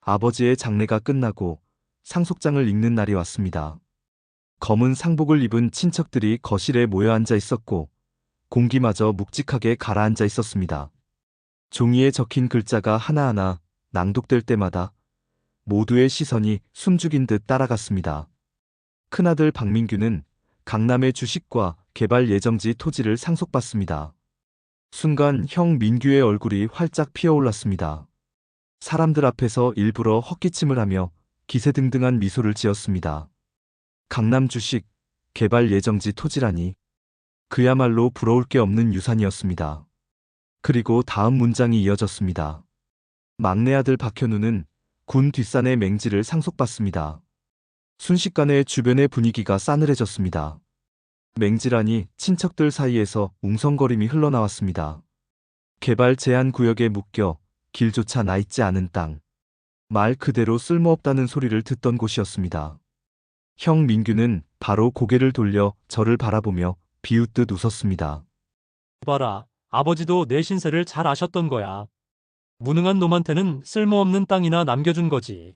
아버지의 장례가 끝나고 상속장을 읽는 날이 왔습니다. 검은 상복을 입은 친척들이 거실에 모여 앉아 있었고 공기마저 묵직하게 가라앉아 있었습니다. 종이에 적힌 글자가 하나하나 낭독될 때마다 모두의 시선이 숨죽인 듯 따라갔습니다. 큰아들 박민규는 강남의 주식과 개발 예정지 토지를 상속받습니다. 순간 형 민규의 얼굴이 활짝 피어올랐습니다. 사람들 앞에서 일부러 헛기침을 하며 기세등등한 미소를 지었습니다. 강남 주식, 개발 예정지 토지라니. 그야말로 부러울 게 없는 유산이었습니다. 그리고 다음 문장이 이어졌습니다. 막내 아들 박현우는 군 뒷산의 맹지를 상속받습니다. 순식간에 주변의 분위기가 싸늘해졌습니다. 맹지라니 친척들 사이에서 웅성거림이 흘러나왔습니다. 개발 제한 구역에 묶여 길조차 나있지 않은 땅. 말 그대로 쓸모없다는 소리를 듣던 곳이었습니다. 형 민규는 바로 고개를 돌려 저를 바라보며 비웃듯 웃었습니다. 봐라, 아버지도 내 신세를 잘 아셨던 거야. 무능한 놈한테는 쓸모없는 땅이나 남겨준 거지.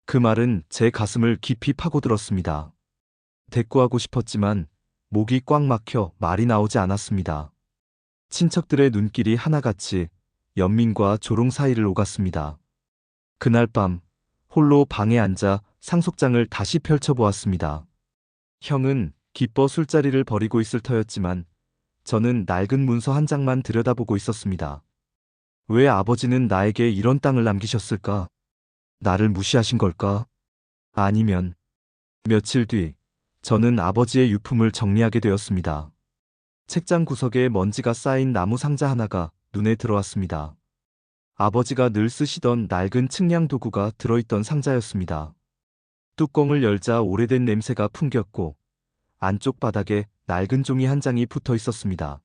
그 말은 제 가슴을 깊이 파고들었습니다. 대꾸하고 싶었지만 목이 꽉 막혀 말이 나오지 않았습니다. 친척들의 눈길이 하나같이 연민과 조롱 사이를 오갔습니다. 그날 밤 홀로 방에 앉아 상속장을 다시 펼쳐보았습니다. 형은 기뻐 술자리를 벌이고 있을 터였지만 저는 낡은 문서 한 장만 들여다보고 있었습니다. 왜 아버지는 나에게 이런 땅을 남기셨을까? 나를 무시하신 걸까? 아니면 며칠 뒤 저는 아버지의 유품을 정리하게 되었습니다. 책장 구석에 먼지가 쌓인 나무 상자 하나가 눈에 들어왔습니다. 아버지가 늘 쓰시던 낡은 측량 도구가 들어있던 상자였습니다. 뚜껑을 열자 오래된 냄새가 풍겼고 안쪽 바닥에 낡은 종이 한 장이 붙어 있었습니다.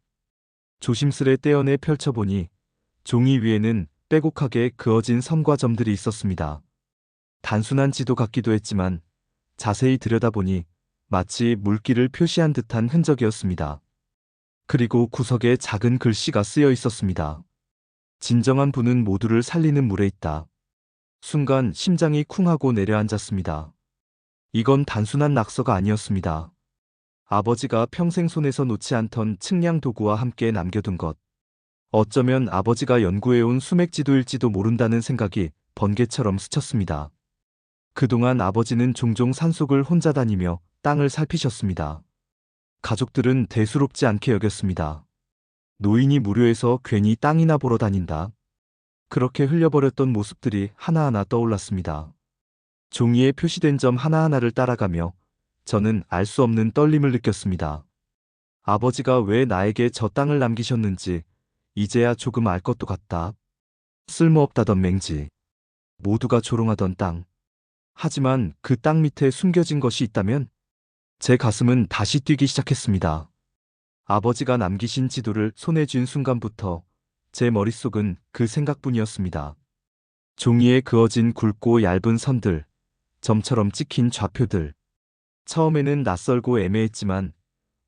조심스레 떼어내 펼쳐보니 종이 위에는 빼곡하게 그어진 선과 점들이 있었습니다. 단순한 지도 같기도 했지만 자세히 들여다보니 마치 물길을 표시한 듯한 흔적이었습니다. 그리고 구석에 작은 글씨가 쓰여 있었습니다. 진정한 분은 모두를 살리는 물에 있다. 순간 심장이 쿵하고 내려앉았습니다. 이건 단순한 낙서가 아니었습니다. 아버지가 평생 손에서 놓지 않던 측량 도구와 함께 남겨둔 것. 어쩌면 아버지가 연구해온 수맥지도일지도 모른다는 생각이 번개처럼 스쳤습니다. 그동안 아버지는 종종 산속을 혼자 다니며 땅을 살피셨습니다. 가족들은 대수롭지 않게 여겼습니다. 노인이 무료해서 괜히 땅이나 보러 다닌다. 그렇게 흘려버렸던 모습들이 하나하나 떠올랐습니다. 종이에 표시된 점 하나하나를 따라가며 저는 알 수 없는 떨림을 느꼈습니다. 아버지가 왜 나에게 저 땅을 남기셨는지 이제야 조금 알 것도 같다. 쓸모없다던 맹지. 모두가 조롱하던 땅. 하지만 그 땅 밑에 숨겨진 것이 있다면? 제 가슴은 다시 뛰기 시작했습니다. 아버지가 남기신 지도를 손에 쥔 순간부터 제 머릿속은 그 생각뿐이었습니다. 종이에 그어진 굵고 얇은 선들, 점처럼 찍힌 좌표들. 처음에는 낯설고 애매했지만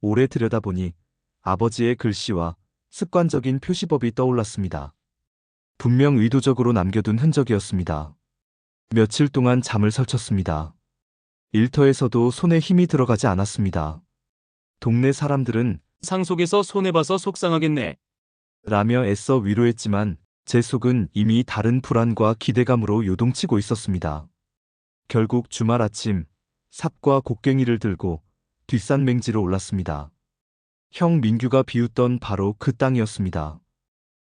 오래 들여다보니 아버지의 글씨와 습관적인 표시법이 떠올랐습니다. 분명 의도적으로 남겨둔 흔적이었습니다. 며칠 동안 잠을 설쳤습니다. 일터에서도 손에 힘이 들어가지 않았습니다. 동네 사람들은 상속에서 손해봐서 속상하겠네. 라며 애써 위로했지만 제 속은 이미 다른 불안과 기대감으로 요동치고 있었습니다. 결국 주말 아침 삽과 곡괭이를 들고 뒷산 맹지로 올랐습니다. 형 민규가 비웃던 바로 그 땅이었습니다.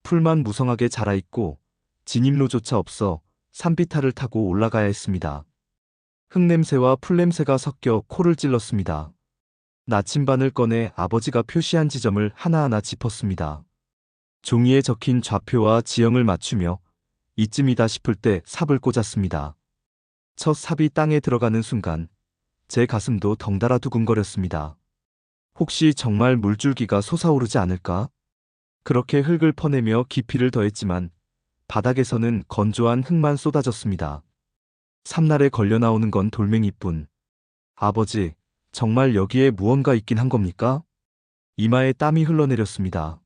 풀만 무성하게 자라있고 진입로조차 없어 산비탈을 타고 올라가야 했습니다. 흙냄새와 풀냄새가 섞여 코를 찔렀습니다. 나침반을 꺼내 아버지가 표시한 지점을 하나하나 짚었습니다. 종이에 적힌 좌표와 지형을 맞추며 이쯤이다 싶을 때 삽을 꽂았습니다. 첫 삽이 땅에 들어가는 순간 제 가슴도 덩달아 두근거렸습니다. 혹시 정말 물줄기가 솟아오르지 않을까? 그렇게 흙을 퍼내며 깊이를 더했지만 바닥에서는 건조한 흙만 쏟아졌습니다. 삼날에 걸려 나오는 건 돌멩이뿐. 아버지, 정말 여기에 무언가 있긴 한 겁니까? 이마에 땀이 흘러내렸습니다.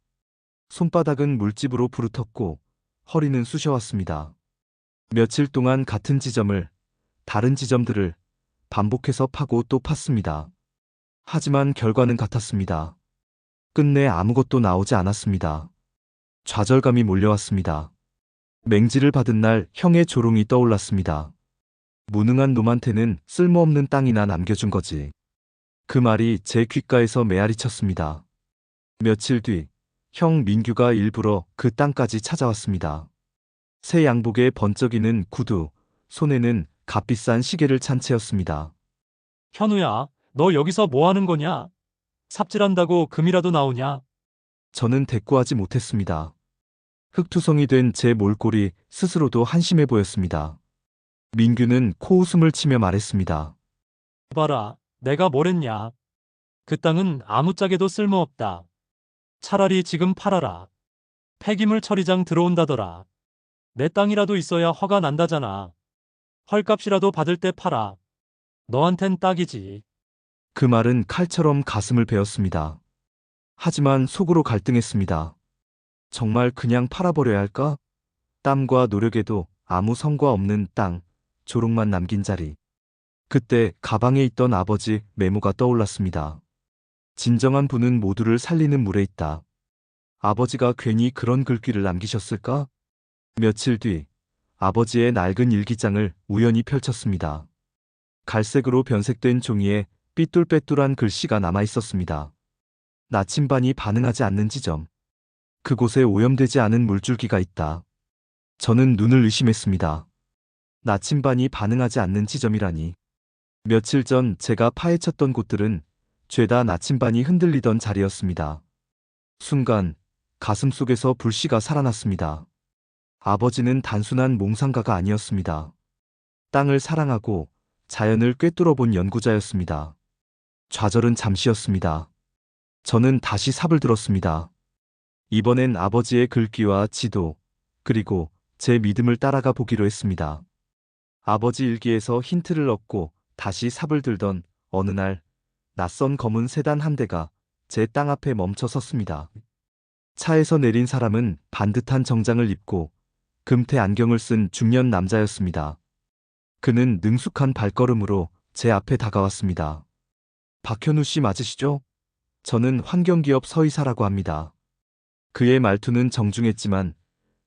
손바닥은 물집으로 부르텄고 허리는 쑤셔왔습니다. 며칠 동안 같은 지점을, 다른 지점들을 반복해서 파고 또 팠습니다. 하지만 결과는 같았습니다. 끝내 아무것도 나오지 않았습니다. 좌절감이 몰려왔습니다. 맹지를 받은 날 형의 조롱이 떠올랐습니다. 무능한 놈한테는 쓸모없는 땅이나 남겨준 거지. 그 말이 제 귓가에서 메아리 쳤습니다. 며칠 뒤, 형 민규가 일부러 그 땅까지 찾아왔습니다. 새 양복에 번쩍이는 구두, 손에는 값비싼 시계를 찬 채였습니다. 현우야, 너 여기서 뭐 하는 거냐? 삽질한다고 금이라도 나오냐? 저는 대꾸하지 못했습니다. 흙투성이 된 제 몰골이 스스로도 한심해 보였습니다. 민규는 코웃음을 치며 말했습니다. 봐라, 내가 뭐랬냐? 그 땅은 아무짝에도 쓸모없다. 차라리 지금 팔아라. 폐기물 처리장 들어온다더라. 내 땅이라도 있어야 화가 난다잖아. 헐값이라도 받을 때 팔아. 너한텐 딱이지. 그 말은 칼처럼 가슴을 베었습니다. 하지만 속으로 갈등했습니다. 정말 그냥 팔아버려야 할까? 땀과 노력에도 아무 성과 없는 땅, 조롱만 남긴 자리. 그때 가방에 있던 아버지 메모가 떠올랐습니다. 진정한 분은 모두를 살리는 물에 있다. 아버지가 괜히 그런 글귀를 남기셨을까? 며칠 뒤, 아버지의 낡은 일기장을 우연히 펼쳤습니다. 갈색으로 변색된 종이에 삐뚤빼뚤한 글씨가 남아 있었습니다. 나침반이 반응하지 않는 지점. 그곳에 오염되지 않은 물줄기가 있다. 저는 눈을 의심했습니다. 나침반이 반응하지 않는 지점이라니. 며칠 전 제가 파헤쳤던 곳들은 죄다 나침반이 흔들리던 자리였습니다. 순간 가슴 속에서 불씨가 살아났습니다. 아버지는 단순한 몽상가가 아니었습니다. 땅을 사랑하고 자연을 꿰뚫어 본 연구자였습니다. 좌절은 잠시였습니다. 저는 다시 삽을 들었습니다. 이번엔 아버지의 글귀와 지도, 그리고 제 믿음을 따라가 보기로 했습니다. 아버지 일기에서 힌트를 얻고 다시 삽을 들던 어느 날, 낯선 검은 세단 한 대가 제 땅 앞에 멈춰 섰습니다. 차에서 내린 사람은 반듯한 정장을 입고 금태 안경을 쓴 중년 남자였습니다. 그는 능숙한 발걸음으로 제 앞에 다가왔습니다. 박현우 씨 맞으시죠? 저는 환경기업 서이사라고 합니다. 그의 말투는 정중했지만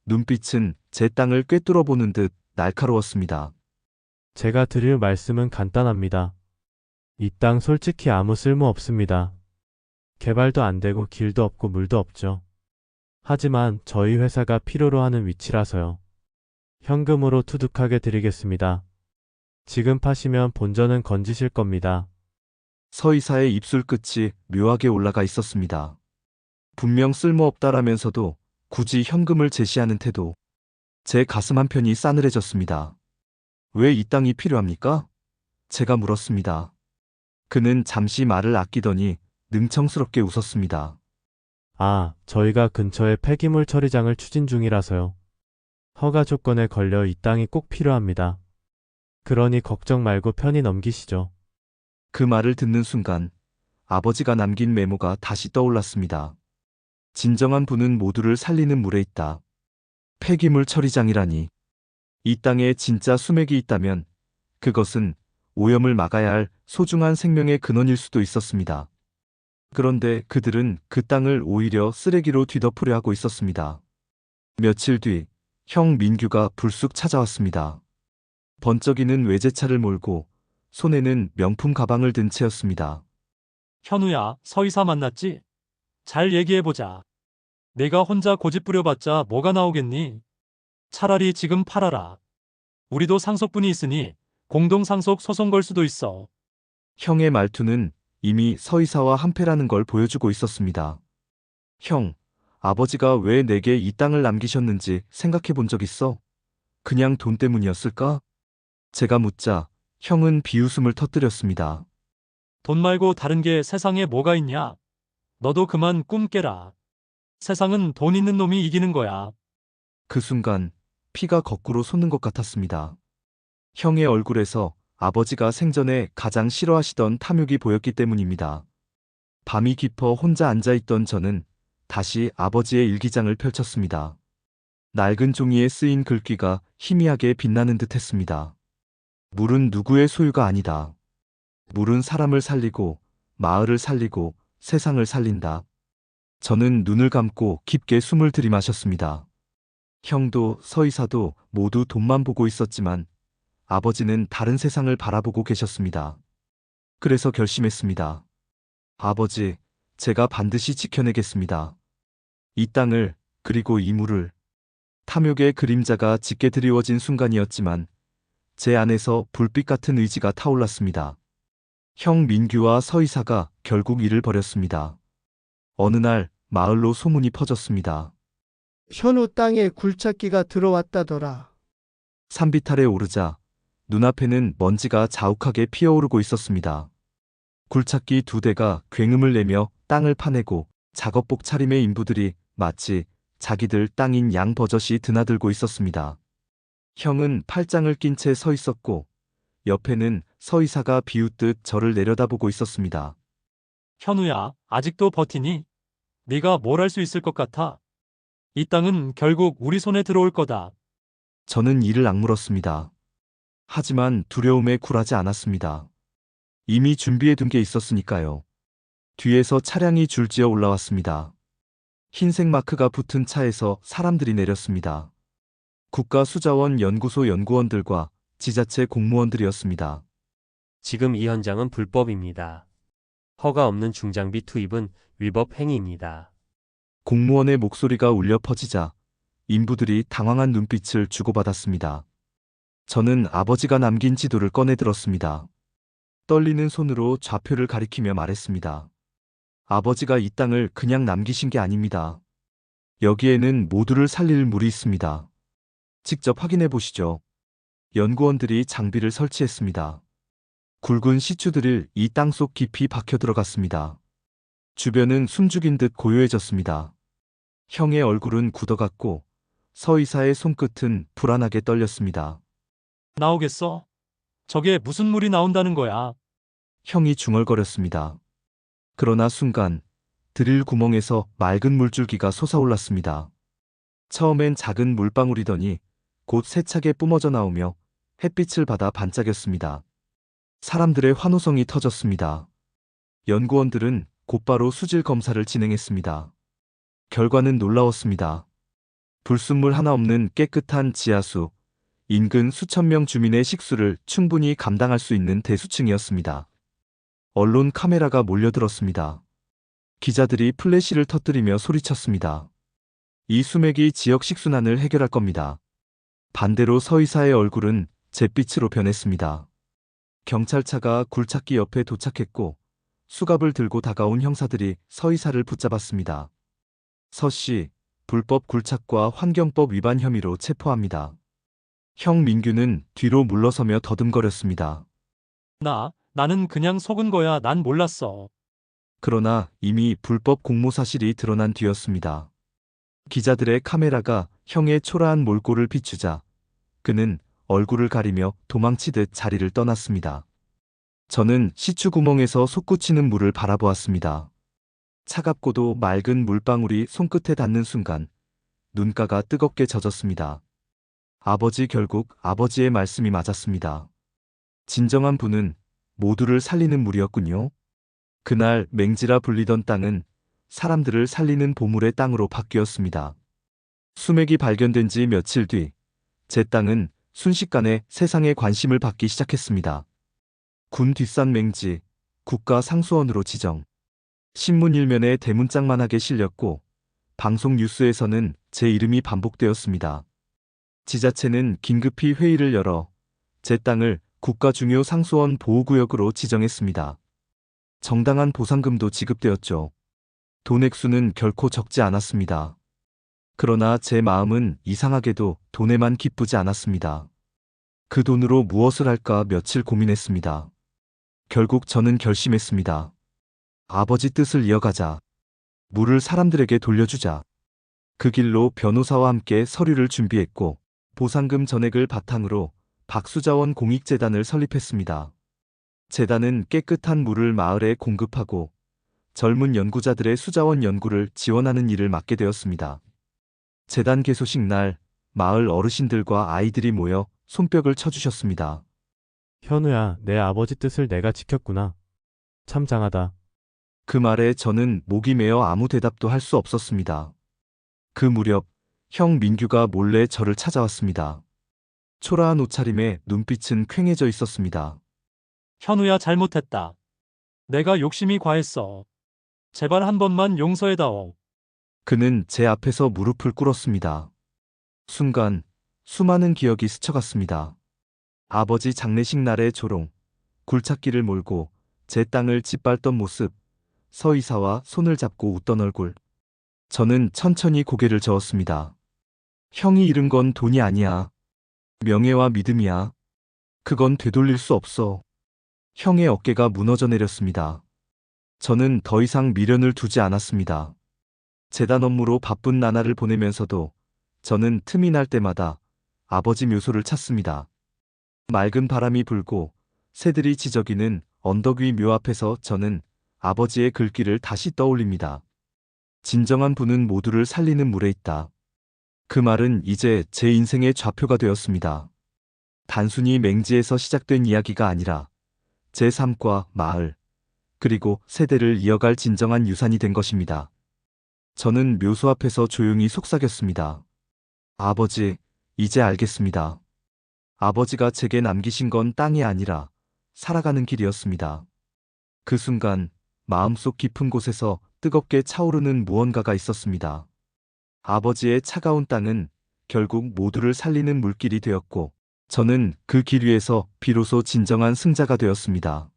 눈빛은 제 땅을 꿰뚫어 보는 듯 날카로웠습니다. 제가 드릴 말씀은 간단합니다. 이 땅 솔직히 아무 쓸모 없습니다. 개발도 안 되고 길도 없고 물도 없죠. 하지만 저희 회사가 필요로 하는 위치라서요. 현금으로 투둑하게 드리겠습니다. 지금 파시면 본전은 건지실 겁니다. 서이사의 입술 끝이 묘하게 올라가 있었습니다. 분명 쓸모없다라면서도 굳이 현금을 제시하는 태도. 제 가슴 한편이 싸늘해졌습니다. 왜 이 땅이 필요합니까? 제가 물었습니다. 그는 잠시 말을 아끼더니 능청스럽게 웃었습니다. 아, 저희가 근처에 폐기물 처리장을 추진 중이라서요. 허가 조건에 걸려 이 땅이 꼭 필요합니다. 그러니 걱정 말고 편히 넘기시죠. 그 말을 듣는 순간 아버지가 남긴 메모가 다시 떠올랐습니다. 진정한 분은 모두를 살리는 물에 있다. 폐기물 처리장이라니. 이 땅에 진짜 수맥이 있다면 그것은 오염을 막아야 할 소중한 생명의 근원일 수도 있었습니다. 그런데 그들은 그 땅을 오히려 쓰레기로 뒤덮으려 하고 있었습니다. 며칠 뒤, 형 민규가 불쑥 찾아왔습니다. 번쩍이는 외제차를 몰고 손에는 명품 가방을 든 채였습니다. 현우야, 서이사 만났지? 잘 얘기해보자. 내가 혼자 고집 부려봤자 뭐가 나오겠니? 차라리 지금 팔아라. 우리도 상속분이 있으니 공동상속 소송 걸 수도 있어. 형의 말투는 이미 서이사와 한패라는 걸 보여주고 있었습니다. 형, 아버지가 왜 내게 이 땅을 남기셨는지 생각해 본 적 있어? 그냥 돈 때문이었을까? 제가 묻자 형은 비웃음을 터뜨렸습니다. 돈 말고 다른 게 세상에 뭐가 있냐? 너도 그만 꿈 깨라. 세상은 돈 있는 놈이 이기는 거야. 그 순간 피가 거꾸로 솟는 것 같았습니다. 형의 얼굴에서 아버지가 생전에 가장 싫어하시던 탐욕이 보였기 때문입니다. 밤이 깊어 혼자 앉아있던 저는 다시 아버지의 일기장을 펼쳤습니다. 낡은 종이에 쓰인 글귀가 희미하게 빛나는 듯 했습니다. 물은 누구의 소유가 아니다. 물은 사람을 살리고 마을을 살리고 세상을 살린다. 저는 눈을 감고 깊게 숨을 들이마셨습니다. 형도 서이사도 모두 돈만 보고 있었지만 아버지는 다른 세상을 바라보고 계셨습니다. 그래서 결심했습니다. 아버지, 제가 반드시 지켜내겠습니다. 이 땅을, 그리고 이 물을. 탐욕의 그림자가 짙게 드리워진 순간이었지만 제 안에서 불빛 같은 의지가 타올랐습니다. 형 민규와 서이사가 결국 일을 벌였습니다. 어느 날 마을로 소문이 퍼졌습니다. 현우 땅에 굴착기가 들어왔다더라. 산비탈에 오르자 눈앞에는 먼지가 자욱하게 피어오르고 있었습니다. 굴착기 2대가 굉음을 내며 땅을 파내고 작업복 차림의 인부들이 마치 자기들 땅인 양버젓이 드나들고 있었습니다. 형은 팔짱을 낀 채 서 있었고 옆에는 서이사가 비웃듯 저를 내려다보고 있었습니다. 현우야, 아직도 버티니? 네가 뭘 할 수 있을 것 같아? 이 땅은 결국 우리 손에 들어올 거다. 저는 이를 악물었습니다. 하지만 두려움에 굴하지 않았습니다. 이미 준비해둔 게 있었으니까요. 뒤에서 차량이 줄지어 올라왔습니다. 흰색 마크가 붙은 차에서 사람들이 내렸습니다. 국가수자원 연구소 연구원들과 지자체 공무원들이었습니다. 지금 이 현장은 불법입니다. 허가 없는 중장비 투입은 위법 행위입니다. 공무원의 목소리가 울려 퍼지자 인부들이 당황한 눈빛을 주고받았습니다. 저는 아버지가 남긴 지도를 꺼내 들었습니다. 떨리는 손으로 좌표를 가리키며 말했습니다. 아버지가 이 땅을 그냥 남기신 게 아닙니다. 여기에는 모두를 살릴 물이 있습니다. 직접 확인해 보시죠. 연구원들이 장비를 설치했습니다. 굵은 시추드릴 이 땅속 깊이 박혀 들어갔습니다. 주변은 숨죽인 듯 고요해졌습니다. 형의 얼굴은 굳어갔고 서이사의 손끝은 불안하게 떨렸습니다. 나오겠어? 저게 무슨 물이 나온다는 거야? 형이 중얼거렸습니다. 그러나 순간 드릴 구멍에서 맑은 물줄기가 솟아올랐습니다. 처음엔 작은 물방울이더니 곧 세차게 뿜어져 나오며 햇빛을 받아 반짝였습니다. 사람들의 환호성이 터졌습니다. 연구원들은 곧바로 수질 검사를 진행했습니다. 결과는 놀라웠습니다. 불순물 하나 없는 깨끗한 지하수, 인근 수천 명 주민의 식수를 충분히 감당할 수 있는 대수층이었습니다. 언론 카메라가 몰려들었습니다. 기자들이 플래시를 터뜨리며 소리쳤습니다. 이 수맥이 지역 식수난을 해결할 겁니다. 반대로 서이사의 얼굴은 잿빛으로 변했습니다. 경찰차가 굴착기 옆에 도착했고 수갑을 들고 다가온 형사들이 서이사를 붙잡았습니다. 서씨, 불법 굴착과 환경법 위반 혐의로 체포합니다. 형 민규는 뒤로 물러서며 더듬거렸습니다. 나는 그냥 속은 거야. 난 몰랐어. 그러나 이미 불법 공모 사실이 드러난 뒤였습니다. 기자들의 카메라가 형의 초라한 몰골을 비추자 그는 얼굴을 가리며 도망치듯 자리를 떠났습니다. 저는 시추 구멍에서 솟구치는 물을 바라보았습니다. 차갑고도 맑은 물방울이 손끝에 닿는 순간 눈가가 뜨겁게 젖었습니다. 결국 아버지의 말씀이 맞았습니다. 진정한 분은 모두를 살리는 물이었군요. 그날 맹지라 불리던 땅은 사람들을 살리는 보물의 땅으로 바뀌었습니다. 수맥이 발견된 지 며칠 뒤 제 땅은 순식간에 세상의 관심을 받기 시작했습니다. 군 뒷산 맹지, 국가상수원으로 지정. 신문 일면에 대문짝만하게 실렸고 방송 뉴스에서는 제 이름이 반복되었습니다. 지자체는 긴급히 회의를 열어 제 땅을 국가중요상수원 보호구역으로 지정했습니다. 정당한 보상금도 지급되었죠. 돈 액수는 결코 적지 않았습니다. 그러나 제 마음은 이상하게도 돈에만 기쁘지 않았습니다. 그 돈으로 무엇을 할까 며칠 고민했습니다. 결국 저는 결심했습니다. 아버지 뜻을 이어가자. 물을 사람들에게 돌려주자. 그 길로 변호사와 함께 서류를 준비했고 보상금 전액을 바탕으로 박수자원 공익재단을 설립했습니다. 재단은 깨끗한 물을 마을에 공급하고 젊은 연구자들의 수자원 연구를 지원하는 일을 맡게 되었습니다. 재단 개소식 날 마을 어르신들과 아이들이 모여 손뼉을 쳐주셨습니다. 현우야, 내 아버지 뜻을 내가 지켰구나. 참 장하다. 그 말에 저는 목이 메어 아무 대답도 할 수 없었습니다. 그 무렵 형 민규가 몰래 저를 찾아왔습니다. 초라한 옷차림에 눈빛은 퀭해져 있었습니다. 현우야, 잘못했다. 내가 욕심이 과했어. 제발 한 번만 용서해다오. 그는 제 앞에서 무릎을 꿇었습니다. 순간 수많은 기억이 스쳐갔습니다. 아버지 장례식 날의 조롱, 굴착기를 몰고 제 땅을 짓밟던 모습, 서이사와 손을 잡고 웃던 얼굴. 저는 천천히 고개를 저었습니다. 형이 잃은 건 돈이 아니야. 명예와 믿음이야. 그건 되돌릴 수 없어. 형의 어깨가 무너져 내렸습니다. 저는 더 이상 미련을 두지 않았습니다. 재단 업무로 바쁜 나날을 보내면서도 저는 틈이 날 때마다 아버지 묘소를 찾습니다. 맑은 바람이 불고 새들이 지저귀는 언덕 위 묘 앞에서 저는 아버지의 글귀를 다시 떠올립니다. 진정한 분은 모두를 살리는 물에 있다. 그 말은 이제 제 인생의 좌표가 되었습니다. 단순히 맹지에서 시작된 이야기가 아니라 제 삶과 마을, 그리고 세대를 이어갈 진정한 유산이 된 것입니다. 저는 묘소 앞에서 조용히 속삭였습니다. 아버지, 이제 알겠습니다. 아버지가 제게 남기신 건 땅이 아니라 살아가는 길이었습니다. 그 순간 마음속 깊은 곳에서 뜨겁게 차오르는 무언가가 있었습니다. 아버지의 차가운 땅은 결국 모두를 살리는 물길이 되었고, 저는 그 길 위에서 비로소 진정한 승자가 되었습니다.